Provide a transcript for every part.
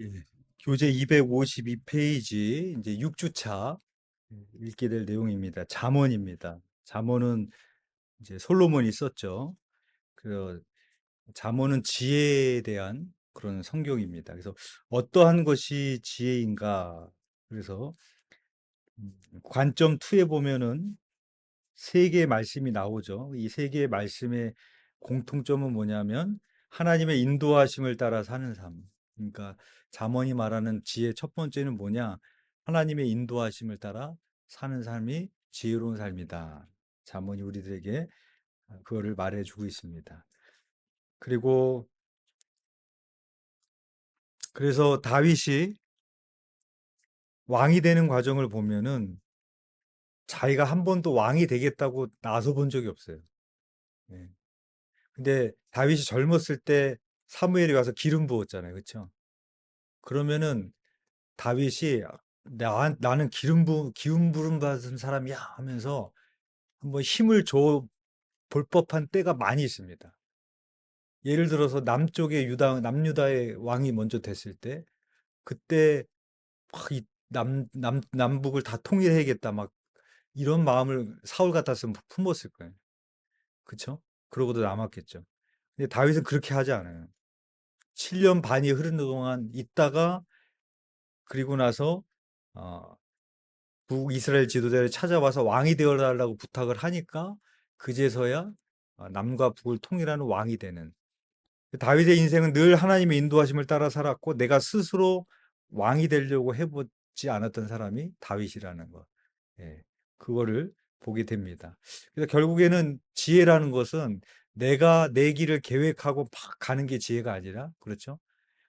예. 교재 252페이지 이제 6주차 읽게 될 내용입니다. 잠언입니다. 잠언은 이제 솔로몬이 썼죠. 그 잠언은 지혜에 대한 그런 성경입니다. 그래서 어떠한 것이 지혜인가? 그래서 관점 2에 보면은 세 개의 말씀이 나오죠. 이 세 개의 말씀의 공통점은 뭐냐면 하나님의 인도하심을 따라 사는 삶. 그러니까 잠언이 말하는 지혜 첫 번째는 뭐냐? 하나님의 인도하심을 따라 사는 삶이 지혜로운 삶이다. 잠언이 우리들에게 그거를 말해주고 있습니다. 그리고 그래서 다윗이 왕이 되는 과정을 보면은 자기가 한 번도 왕이 되겠다고 나서 본 적이 없어요. 예. 근데 다윗이 젊었을 때 사무엘이 와서 기름 부었잖아요. 그렇죠? 그러면은 다윗이 나는 기름 부름 받은 사람이야 하면서 한번 힘을 줘 볼 법한 때가 많이 있습니다. 예를 들어서 남쪽의 남유다의 왕이 먼저 됐을 때 그때 막 남북을 다 통일해야겠다 막 이런 마음을 사울 같았으면 품었을 거예요. 그쵸? 그러고도 남았겠죠. 근데 다윗은 그렇게 하지 않아요. 7년 반이 흐르는 동안 있다가 그리고 나서 어, 북이스라엘 지도자를 찾아와서 왕이 되어 달라고 부탁을 하니까 그제서야 남과 북을 통일하는 왕이 되는 다윗의 인생은 늘 하나님의 인도하심을 따라 살았고 내가 스스로 왕이 되려고 해보지 않았던 사람이 다윗이라는 것. 예, 그거를 보게 됩니다. 그래서 결국에는 지혜라는 것은 내가 내 길을 계획하고 막 가는 게 지혜가 아니라 그렇죠?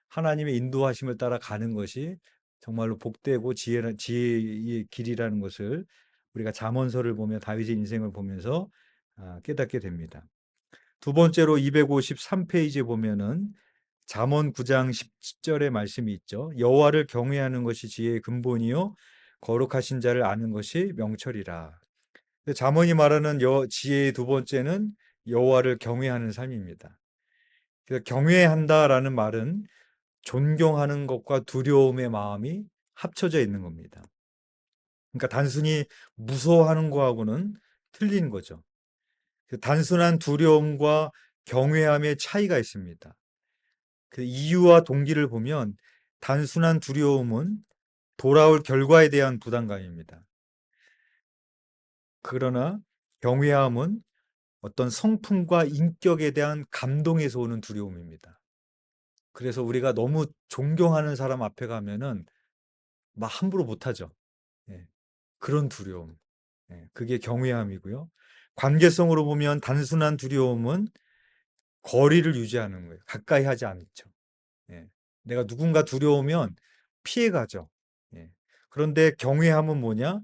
하나님의 인도하심을 따라 가는 것이 정말로 복되고 지혜의 길이라는 것을 우리가 잠언서를 보며 다윗의 인생을 보면서 깨닫게 됩니다. 두 번째로 253페이지에 보면은 잠언 9장 10절의 말씀이 있죠. 여호와를 경외하는 것이 지혜의 근본이요 거룩하신 자를 아는 것이 명철이라. 잠언이 말하는 지혜의 두 번째는 여호와를 경외하는 삶입니다. 그래서 경외한다라는 말은 존경하는 것과 두려움의 마음이 합쳐져 있는 겁니다. 그러니까 단순히 무서워하는 거하고는 틀린 거죠. 그 단순한 두려움과 경외함의 차이가 있습니다. 그 이유와 동기를 보면 단순한 두려움은 돌아올 결과에 대한 부담감입니다. 그러나 경외함은 어떤 성품과 인격에 대한 감동에서 오는 두려움입니다. 그래서 우리가 너무 존경하는 사람 앞에 가면은 막 함부로 못하죠. 예, 그런 두려움. 예, 그게 경외함이고요. 관계성으로 보면 단순한 두려움은 거리를 유지하는 거예요. 가까이 하지 않죠. 예, 내가 누군가 두려우면 피해가죠. 예. 그런데 경외함은 뭐냐?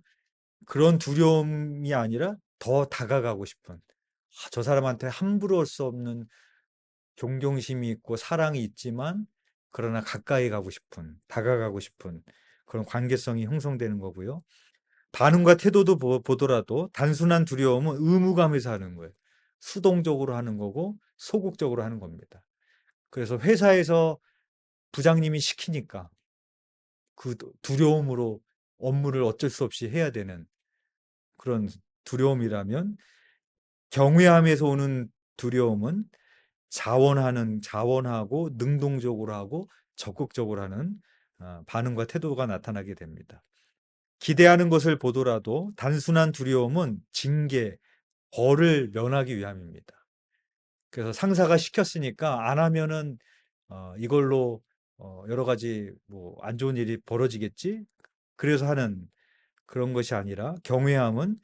그런 두려움이 아니라 더 다가가고 싶은 저 사람한테 함부로 할 수 없는 존경심이 있고 사랑이 있지만 그러나 가까이 가고 싶은 다가가고 싶은 그런 관계성이 형성되는 거고요. 반응과 태도도 보더라도 단순한 두려움은 의무감에서 하는 거예요. 수동적으로 하는 거고 소극적으로 하는 겁니다. 그래서 회사에서 부장님이 시키니까 그 두려움으로 업무를 어쩔 수 없이 해야 되는 그런 두려움이라면 경외함에서 오는 두려움은 자원하고 능동적으로 하고 적극적으로 하는 반응과 태도가 나타나게 됩니다. 기대하는 것을 보더라도 단순한 두려움은 징계, 벌을 면하기 위함입니다. 그래서 상사가 시켰으니까 안 하면은 이걸로 여러 가지 뭐 안 좋은 일이 벌어지겠지? 그래서 하는 그런 것이 아니라 경외함은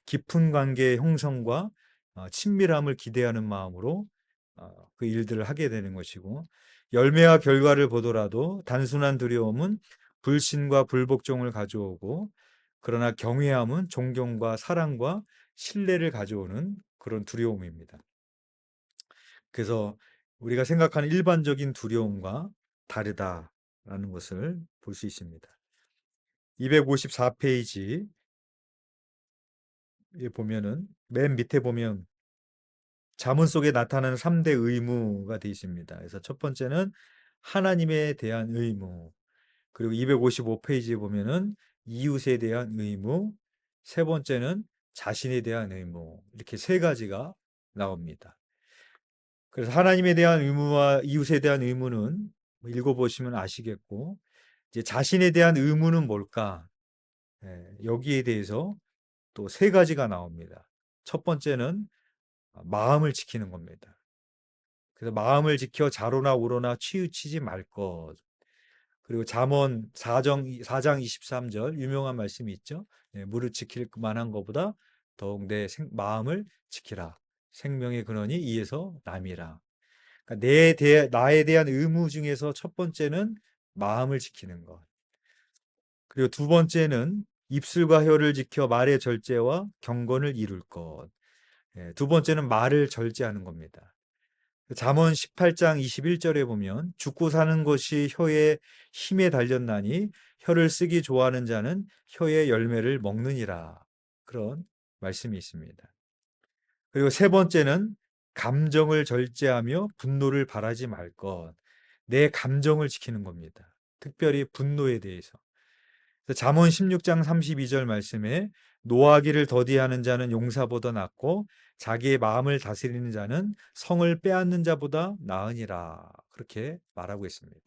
깊은 관계의 형성과 친밀함을 기대하는 마음으로 그 일들을 하게 되는 것이고 열매와 결과를 보더라도 단순한 두려움은 불신과 불복종을 가져오고 그러나 경외함은 존경과 사랑과 신뢰를 가져오는 그런 두려움입니다. 그래서 우리가 생각하는 일반적인 두려움과 다르다라는 것을 볼 수 있습니다. 254페이지에 보면은 맨 밑에 보면 자문 속에 나타나는 3대 의무가 되어 있습니다. 그래서 첫 번째는 하나님에 대한 의무, 그리고 255페이지에 보면은 이웃에 대한 의무, 세 번째는 자신에 대한 의무, 이렇게 세 가지가 나옵니다. 그래서 하나님에 대한 의무와 이웃에 대한 의무는 읽어보시면 아시겠고, 이제 자신에 대한 의무는 뭘까? 여기에 대해서 또 세 가지가 나옵니다. 첫 번째는 마음을 지키는 겁니다. 그래서 마음을 지켜 자로나 우로나 치우치지 말 것. 그리고 잠언 4장 23절 유명한 말씀이 있죠. 무릇 지킬 만한 것보다 더욱 내 마음을 지키라. 생명의 근원이 이에서 남이라. 그러니까 나에 대한 의무 중에서 첫 번째는 마음을 지키는 것. 그리고 두 번째는 입술과 혀를 지켜 말의 절제와 경건을 이룰 것. 두 번째는 말을 절제하는 겁니다. 잠언 18장 21절에 보면 죽고 사는 것이 혀의 힘에 달렸나니 혀를 쓰기 좋아하는 자는 혀의 열매를 먹느니라. 그런 말씀이 있습니다. 그리고 세 번째는 감정을 절제하며 분노를 바라지 말 것. 내 감정을 지키는 겁니다. 특별히 분노에 대해서. 잠언 16장 32절 말씀에 노하기를 더디하는 자는 용사보다 낫고 자기의 마음을 다스리는 자는 성을 빼앗는 자보다 나으니라. 그렇게 말하고 있습니다.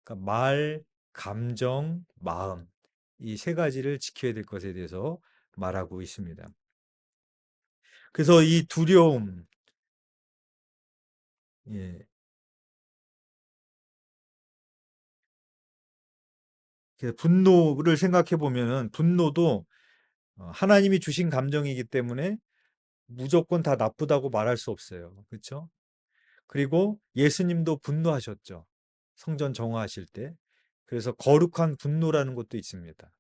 그러니까 말, 감정, 마음 이 세 가지를 지켜야 될 것에 대해서 말하고 있습니다. 그래서 이 두려움, 예, 분노를 생각해 보면은 분노도 하나님이 주신 감정이기 때문에 무조건 다 나쁘다고 말할 수 없어요. 그렇죠? 그리고 예수님도 분노하셨죠. 성전 정화하실 때. 그래서 거룩한 분노라는 것도 있습니다.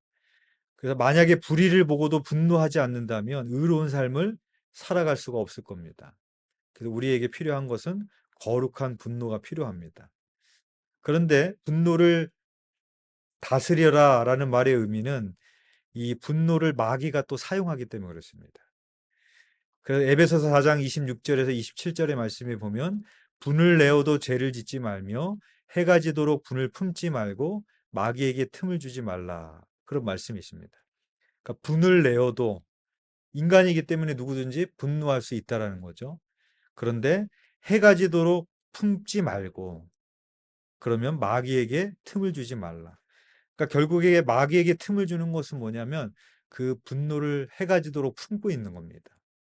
그래서 만약에 불의를 보고도 분노하지 않는다면 의로운 삶을 살아갈 수가 없을 겁니다. 그래서 우리에게 필요한 것은 거룩한 분노가 필요합니다. 그런데 분노를 다스려라 라는 말의 의미는 이 분노를 마귀가 또 사용하기 때문에 그렇습니다. 그래서 에베소서 4장 26절에서 27절의 말씀에 보면 분을 내어도 죄를 짓지 말며 해가 지도록 분을 품지 말고 마귀에게 틈을 주지 말라. 그런 말씀이 있습니다. 그러니까 분을 내어도 인간이기 때문에 누구든지 분노할 수 있다라는 거죠. 그런데 해가 지도록 품지 말고 그러면 마귀에게 틈을 주지 말라. 그러니까 결국에 마귀에게 틈을 주는 것은 뭐냐면 그 분노를 해가 지도록 품고 있는 겁니다.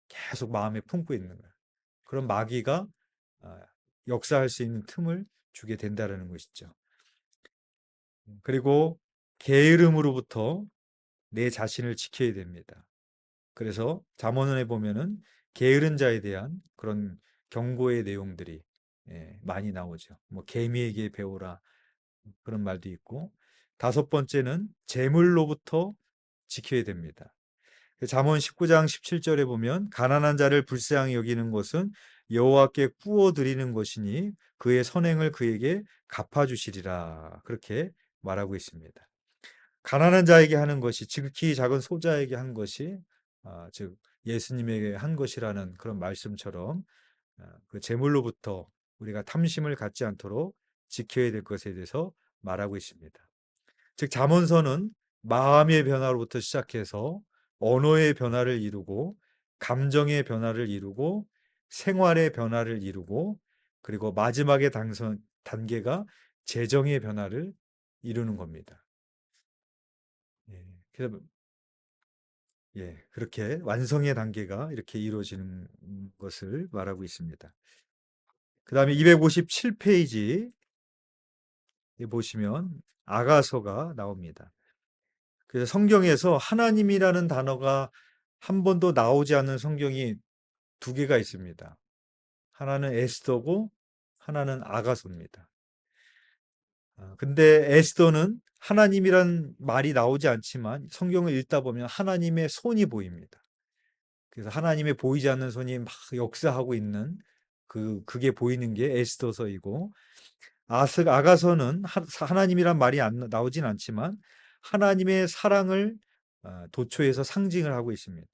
계속 마음에 품고 있는 거예요. 그럼 마귀가 역사할 수 있는 틈을 주게 된다는 것이죠. 그리고 게으름으로부터 내 자신을 지켜야 됩니다. 그래서 잠언에 보면은 게으른 자에 대한 그런 경고의 내용들이 많이 나오죠. 뭐 개미에게 배우라 그런 말도 있고 다섯 번째는 재물로부터 지켜야 됩니다. 잠언 19장 17절에 보면 가난한 자를 불쌍히 여기는 것은 여호와께 구워 드리는 것이니 그의 선행을 그에게 갚아 주시리라. 그렇게 말하고 있습니다. 가난한 자에게 하는 것이 지극히 작은 소자에게 한 것이 즉 예수님에게 한 것이라는 그런 말씀처럼 그 재물로부터 우리가 탐심을 갖지 않도록 지켜야 될 것에 대해서 말하고 있습니다. 즉 잠언서는 마음의 변화로부터 시작해서 언어의 변화를 이루고 감정의 변화를 이루고 생활의 변화를 이루고 그리고 마지막의 단계가 재정의 변화를 이루는 겁니다. 그래서 그렇게 완성의 단계가 이렇게 이루어지는 것을 말하고 있습니다. 그 다음에 257페이지에 보시면 아가서가 나옵니다. 그래서 성경에서 하나님이라는 단어가 한 번도 나오지 않는 성경이 두 개가 있습니다. 하나는 에스더고 하나는 아가서입니다. 근데 에스더는 하나님이란 말이 나오지 않지만 성경을 읽다 보면 하나님의 손이 보입니다. 그래서 하나님의 보이지 않는 손이 막 역사하고 있는 그게 보이는 게 에스더서이고 아가서는 하나님이란 말이 나오진 않지만 하나님의 사랑을 도초해서 상징을 하고 있습니다.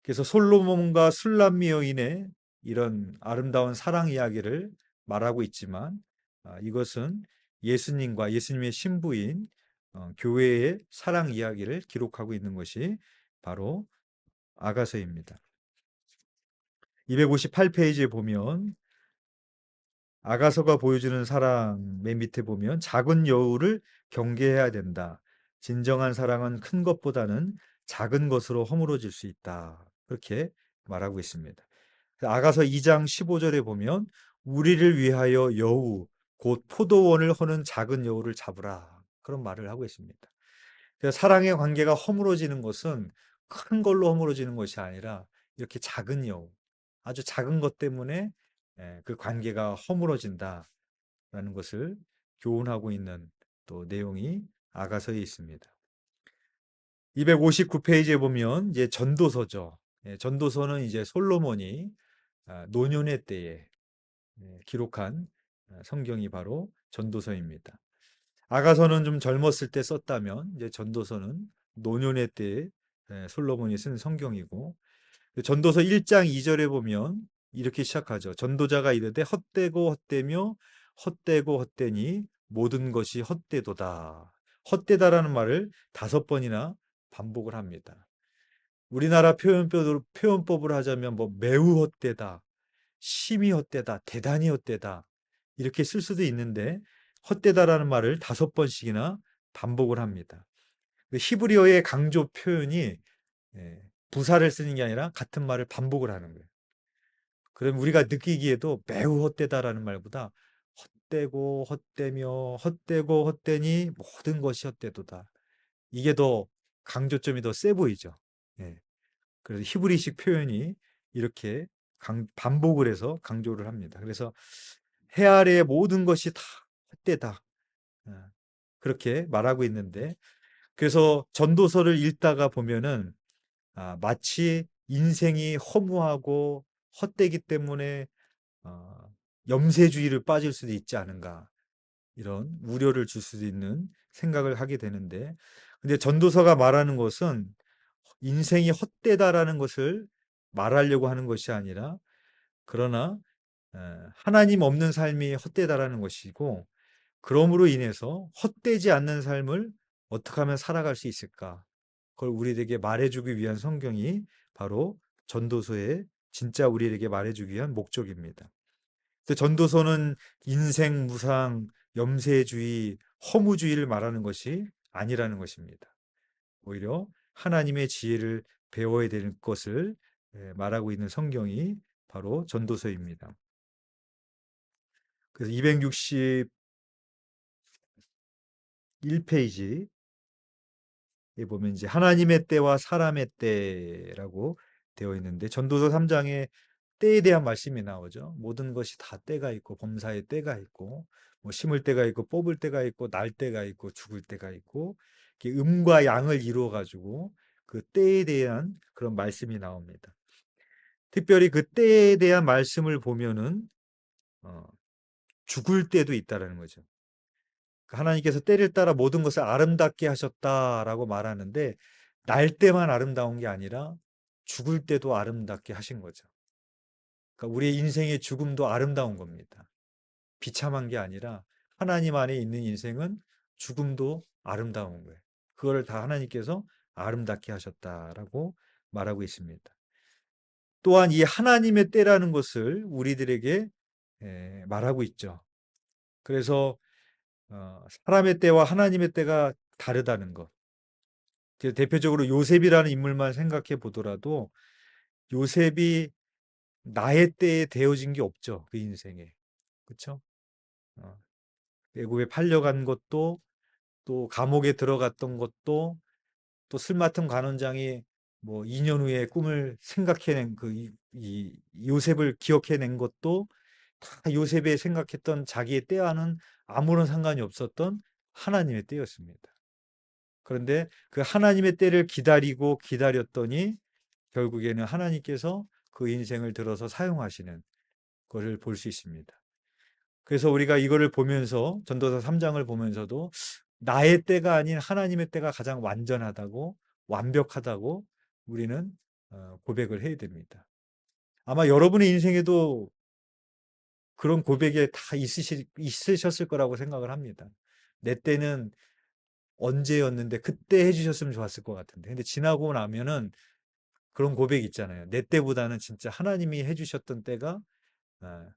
그래서 솔로몬과 술람미 여인의 이런 아름다운 사랑 이야기를 말하고 있지만 이것은 예수님과 예수님의 신부인 교회의 사랑 이야기를 기록하고 있는 것이 바로 아가서입니다. 258페이지에 보면 아가서가 보여주는 사랑 맨 밑에 보면 작은 여우를 경계해야 된다. 진정한 사랑은 큰 것보다는 작은 것으로 허물어질 수 있다. 그렇게 말하고 있습니다. 아가서 2장 15절에 보면 우리를 위하여 여우 곧 포도원을 허는 작은 여우를 잡으라. 그런 말을 하고 있습니다. 그래서 사랑의 관계가 허물어지는 것은 큰 걸로 허물어지는 것이 아니라 이렇게 작은 여우, 아주 작은 것 때문에 그 관계가 허물어진다라는 것을 교훈하고 있는 또 내용이 아가서에 있습니다. 259페이지에 보면 이제 전도서죠. 전도서는 이제 솔로몬이 노년의 때에 기록한 성경이 바로 전도서입니다. 아가서는 좀 젊었을 때 썼다면 이제 전도서는 노년의 때에 솔로몬이 쓴 성경이고 전도서 1장 2절에 보면 이렇게 시작하죠. 전도자가 이르되 헛되고 헛되며 헛되고 헛되니 모든 것이 헛되도다. 헛되다라는 말을 5번이나 반복을 합니다. 우리나라 표현법으로 하자면 뭐 매우 헛되다, 심히 헛되다, 대단히 헛되다 이렇게 쓸 수도 있는데 헛되다라는 말을 5번씩이나 반복을 합니다. 히브리어의 강조 표현이 부사를 쓰는 게 아니라 같은 말을 반복을 하는 거예요. 그럼 우리가 느끼기에도 매우 헛되다라는 말보다 헛되고 헛되며 헛되고 헛되니 모든 것이 헛되도다. 이게 더 강조점이 더 세 보이죠. 예. 그래서 히브리식 표현이 이렇게 반복을 해서 강조를 합니다. 그래서 해 아래의 모든 것이 다 헛되다. 그렇게 말하고 있는데 그래서 전도서를 읽다가 보면은 마치 인생이 허무하고 헛되기 때문에 어, 염세주의를 빠질 수도 있지 않은가 이런 우려를 줄 수도 있는 생각을 하게 되는데 근데 전도서가 말하는 것은 인생이 헛되다라는 것을 말하려고 하는 것이 아니라 그러나 하나님 없는 삶이 헛되다라는 것이고 그러므로 인해서 헛되지 않는 삶을 어떻게 하면 살아갈 수 있을까? 그걸 우리에게 말해주기 위한 성경이 바로 전도서에 진짜 우리에게 말해주기 위한 목적입니다. 전도서는 인생 무상, 염세주의, 허무주의를 말하는 것이 아니라는 것입니다. 오히려 하나님의 지혜를 배워야 될 것을 말하고 있는 성경이 바로 전도서입니다. 그래서 261페이지에 보면 이제 하나님의 때와 사람의 때라고 되어 있는데 전도서 3장에 때에 대한 말씀이 나오죠. 모든 것이 다 때가 있고 범사에 때가 있고 뭐 심을 때가 있고 뽑을 때가 있고 날 때가 있고 죽을 때가 있고 음과 양을 이루어 가지고 그 때에 대한 그런 말씀이 나옵니다. 특별히 그 때에 대한 말씀을 보면은 어, 죽을 때도 있다라는 거죠. 하나님께서 때를 따라 모든 것을 아름답게 하셨다라고 말하는데 날 때만 아름다운 게 아니라 죽을 때도 아름답게 하신 거죠. 그러니까 우리의 인생의 죽음도 아름다운 겁니다. 비참한 게 아니라 하나님 안에 있는 인생은 죽음도 아름다운 거예요. 그거를 다 하나님께서 아름답게 하셨다라고 말하고 있습니다. 또한 이 하나님의 때라는 것을 우리들에게 말하고 있죠. 그래서 사람의 때와 하나님의 때가 다르다는 것. 대표적으로 요셉이라는 인물만 생각해 보더라도 요셉이 나의 때에 되어진 게 없죠. 그 인생에. 그렇죠? 애굽에 팔려간 것도 또 감옥에 들어갔던 것도 또 술 맡은 관원장이 뭐 2년 후에 꿈을 생각해낸 이 요셉을 기억해낸 것도 다 요셉의 생각했던 자기의 때와는 아무런 상관이 없었던 하나님의 때였습니다. 그런데 그 하나님의 때를 기다리고 기다렸더니 결국에는 하나님께서 그 인생을 들어서 사용하시는 것을 볼 수 있습니다. 그래서 우리가 이거를 보면서 전도서 3장을 보면서도 나의 때가 아닌 하나님의 때가 가장 완전하다고 완벽하다고 우리는 고백을 해야 됩니다. 아마 여러분의 인생에도 그런 고백에 다 있으셨을 거라고 생각을 합니다. 내 때는 언제였는데 그때 해주셨으면 좋았을 것 같은데. 근데 지나고 나면은 그런 고백 있잖아요. 내 때보다는 진짜 하나님이 해주셨던 때가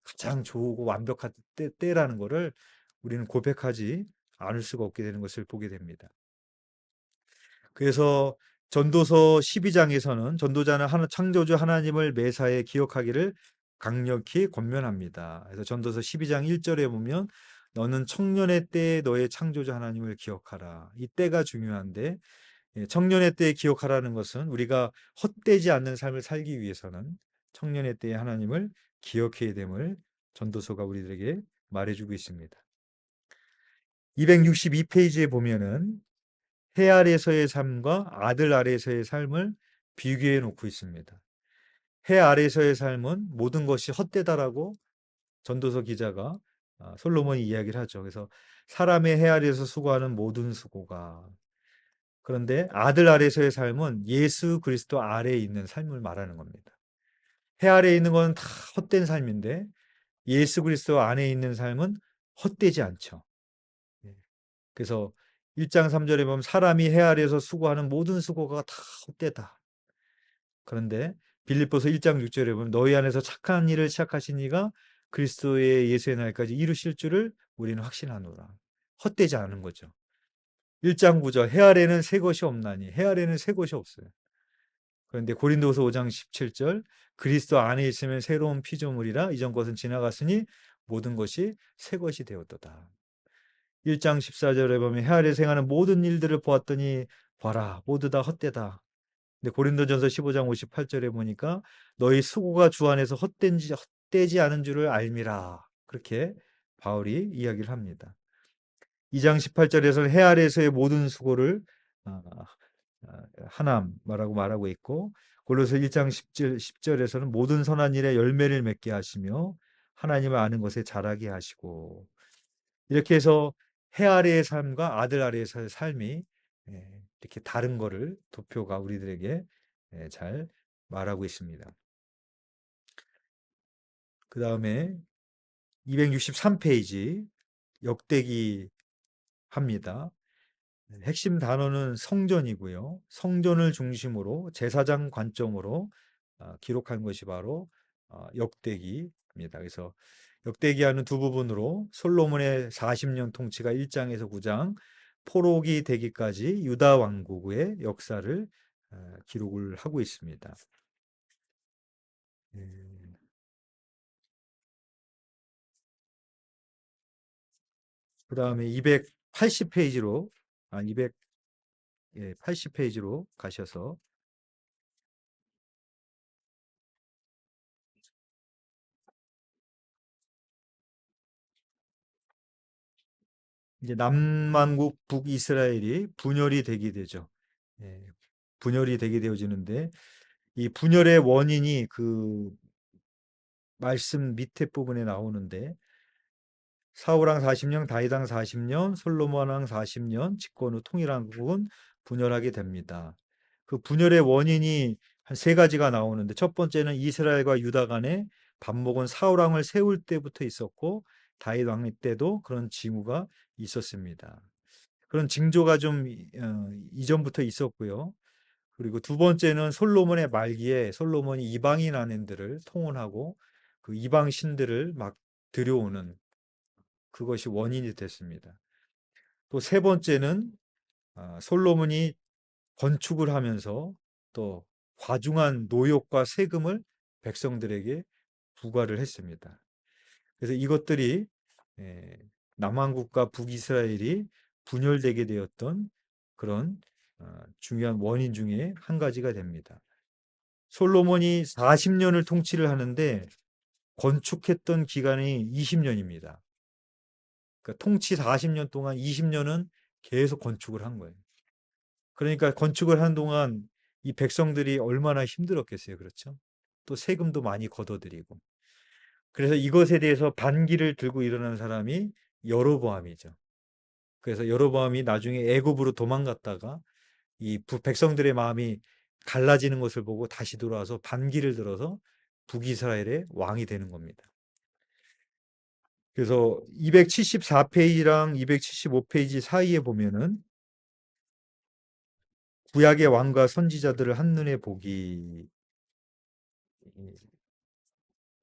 가장 좋고 완벽한 때라는 거를 우리는 고백하지 않을 수가 없게 되는 것을 보게 됩니다. 그래서 전도서 12장에서는 전도자는 창조주 하나님을 매사에 기억하기를 강력히 권면합니다. 그래서 전도서 12장 1절에 보면 너는 청년의 때에 너의 창조주 하나님을 기억하라. 이 때가 중요한데 청년의 때에 기억하라는 것은 우리가 헛되지 않는 삶을 살기 위해서는 청년의 때에 하나님을 기억해야 됨을 전도서가 우리들에게 말해주고 있습니다. 262페이지에 보면은 해 아래서의 삶과 아들 아래서의 삶을 비교해 놓고 있습니다. 해 아래서의 삶은 모든 것이 헛되다라고 전도서 기자가 솔로몬이 이야기를 하죠. 그래서 사람의 해 아래에서 수고하는 모든 수고가 그런데 아들 아래서의 삶은 예수 그리스도 아래에 있는 삶을 말하는 겁니다. 해 아래에 있는 건 다 헛된 삶인데 예수 그리스도 안에 있는 삶은 헛되지 않죠. 예. 그래서 1장 3절에 보면 사람이 해 아래에서 수고하는 모든 수고가 다 헛되다. 그런데 빌립보서 1장 6절에 보면 너희 안에서 착한 일을 시작하신 이가 그리스도의 예수의 날까지 이루실 줄을 우리는 확신하노라. 헛되지 않은 거죠. 1장 9절 해 아래는 새 것이 없나니 해 아래는 새 것이 없어요. 그런데 고린도서 5장 17절 그리스도 안에 있으면 새로운 피조물이라 이전 것은 지나갔으니 모든 것이 새 것이 되었도다. 1장 14절에 보면 해 아래 생하는 모든 일들을 보았더니 봐라 모두 다 헛되다. 근데 고린도전서 15장 58절에 보니까 너희 수고가 주 안에서 헛되지 않은 줄을 알미라. 그렇게 바울이 이야기를 합니다. 2장 18절에서는 해 아래에서의 모든 수고를 아, 하남 말하고 있고 골로새 1장 10절에서는 모든 선한 일에 열매를 맺게 하시며 하나님을 아는 것에 자라게 하시고 이렇게 해서 해 아래의 삶과 아들 아래의 삶이 이렇게 다른 거를 도표가 우리들에게 잘 말하고 있습니다. 그 다음에 263페이지 역대기 합니다. 핵심 단어는 성전이고요. 성전을 중심으로 제사장 관점으로 기록한 것이 바로 역대기입니다. 그래서 역대기하는 두 부분으로 솔로몬의 40년 통치가 1장에서 9장, 포로기 되기까지 유다 왕국의 역사를 기록을 하고 있습니다. 그 다음에 280페이지로 280페이지로 가셔서 이제 남만국 북이스라엘이 분열이 되게 되죠. 예, 분열이 되게 되어지는데 이 분열의 원인이 그 말씀 밑에 부분에 나오는데 사울왕 40년, 다윗왕 40년, 솔로몬왕 40년 집권 후 통일한국은 분열하게 됩니다. 그 분열의 원인이 한 세 가지가 나오는데 첫 번째는 이스라엘과 유다 간에 반목은 사울왕을 세울 때부터 있었고 다윗왕 때도 그런 징후가 있었습니다. 그런 징조가 좀 이전부터 있었고요. 그리고 두 번째는 솔로몬의 말기에 솔로몬이 이방인 아내들을 통혼하고 그 이방 신들을 막 들여오는 그것이 원인이 됐습니다. 또 세 번째는 솔로몬이 건축을 하면서 또 과중한 노역과 세금을 백성들에게 부과를 했습니다. 그래서 이것들이 남한국과 북이스라엘이 분열되게 되었던 그런 중요한 원인 중에 한 가지가 됩니다. 솔로몬이 40년을 통치를 하는데 건축했던 기간이 20년입니다. 그러니까 통치 40년 동안 20년은 계속 건축을 한 거예요. 그러니까 건축을 한 동안 이 백성들이 얼마나 힘들었겠어요. 그렇죠? 또 세금도 많이 걷어들이고. 그래서 이것에 대해서 반기를 들고 일어난 사람이 여로보암이죠. 그래서 여로보암이 나중에 애굽으로 도망갔다가 이 백성들의 마음이 갈라지는 것을 보고 다시 돌아와서 반기를 들어서 북이스라엘의 왕이 되는 겁니다. 그래서 274페이지랑 275페이지 사이에 보면은 구약의 왕과 선지자들을 한눈에 보기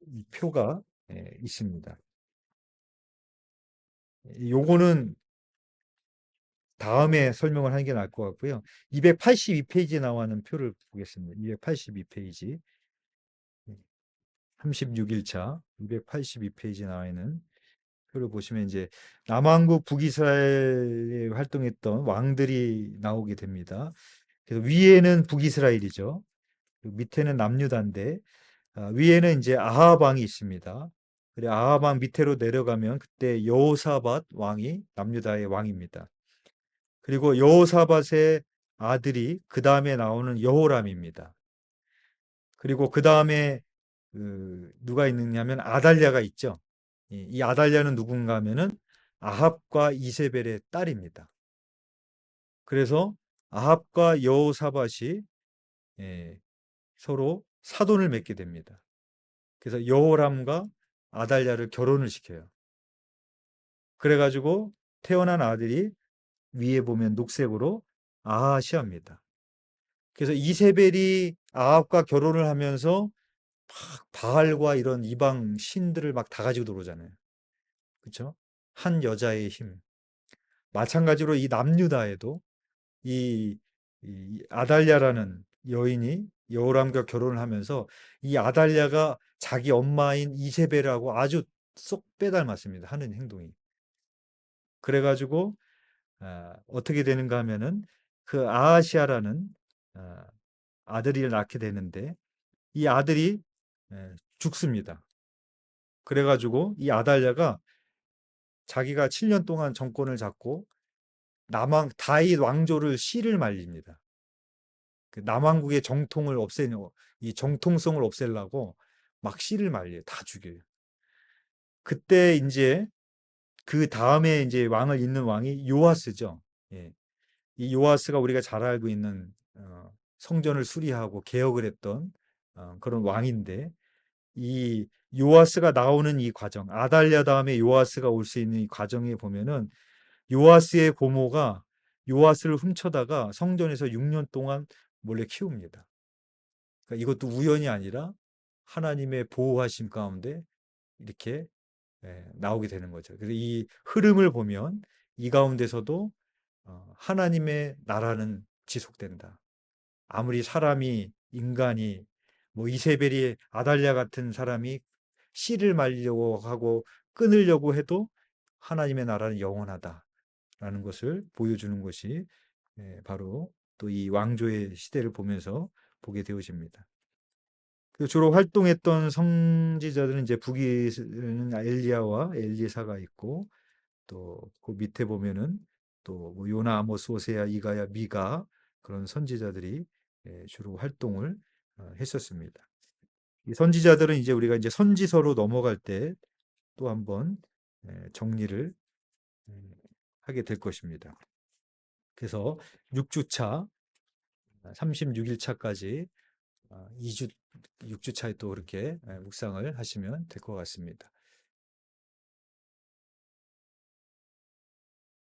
이 표가 있습니다. 요거는 다음에 설명을 하는 게 나을 것 같고요. 282페이지에 나와 있는 표를 보겠습니다. 282페이지. 36일차 282페이지에 나와 있는 표를 보시면 이제 남왕국 북이스라엘에 활동했던 왕들이 나오게 됩니다. 그래서 위에는 북이스라엘이죠. 밑에는 남유다인데 위에는 이제 아합 왕이 있습니다. 그리고 아합 왕 밑으로 내려가면 그때 여호사밧 왕이 남유다의 왕입니다. 그리고 여호사밧의 아들이 그 다음에 나오는 여호람입니다. 그리고 그 다음에 누가 있느냐면 아달랴가 있죠. 이 아달랴는 누군가 하면은 아합과 이세벨의 딸입니다. 그래서 아합과 여호사밧이 서로 사돈을 맺게 됩니다. 그래서 여호람과 아달랴를 결혼을 시켜요. 그래가지고 태어난 아들이 위에 보면 녹색으로 아하시아입니다. 그래서 이세벨이 아합과 결혼을 하면서 막 바알과 이런 이방 신들을 막 다 가지고 들어오잖아요. 그렇죠? 한 여자의 힘. 마찬가지로 이 남유다에도 이, 이 아달랴라는 여인이 여호람과 결혼을 하면서 이 아달랴가 자기 엄마인 이세벨하고 아주 쏙 빼닮았습니다. 하는 행동이. 그래가지고 어떻게 되는가 하면은 그 아하시아라는 아, 아들을 낳게 되는데 이 아들이 죽습니다. 그래가지고 이 아달랴가 자기가 7년 동안 정권을 잡고 남왕 다윗 왕조를 씨를 말립니다. 그 남왕국의 정통을 없애는 이 정통성을 없애려고 막 씨를 말려요. 다 죽여요. 그때 이제 그 다음에 이제 왕을 잇는 왕이 요아스죠. 예. 이 요아스가 우리가 잘 알고 있는 성전을 수리하고 개혁을 했던 그런 왕인데 이 요아스가 나오는 이 과정, 아달랴 다음에 요아스가 올 수 있는 이 과정에 보면은 요아스의 고모가 요아스를 훔쳐다가 성전에서 6년 동안 몰래 키웁니다. 그러니까 이것도 우연이 아니라 하나님의 보호하심 가운데 이렇게 나오게 되는 거죠. 그래서 이 흐름을 보면 이 가운데서도 하나님의 나라는 지속된다. 아무리 사람이 인간이 뭐 이세벨이 아달랴 같은 사람이 씨를 말려고 하고 끊으려고 해도 하나님의 나라는 영원하다라는 것을 보여주는 것이 바로 또 이 왕조의 시대를 보면서 보게 되어집니다. 그 주로 활동했던 성지자들은 이제 북이는 엘리야와 엘리사가 있고 또 그 밑에 보면은 또뭐 요나, 아모스, 호세야, 이가야, 미가 그런 선지자들이 주로 활동을 했었습니다. 이 선지자들은 이제 우리가 이제 선지서로 넘어갈 때 또 한번 정리를 하게 될 것입니다. 그래서 6주차, 36일차까지 2주, 6주차에 또 그렇게 묵상을 하시면 될 것 같습니다.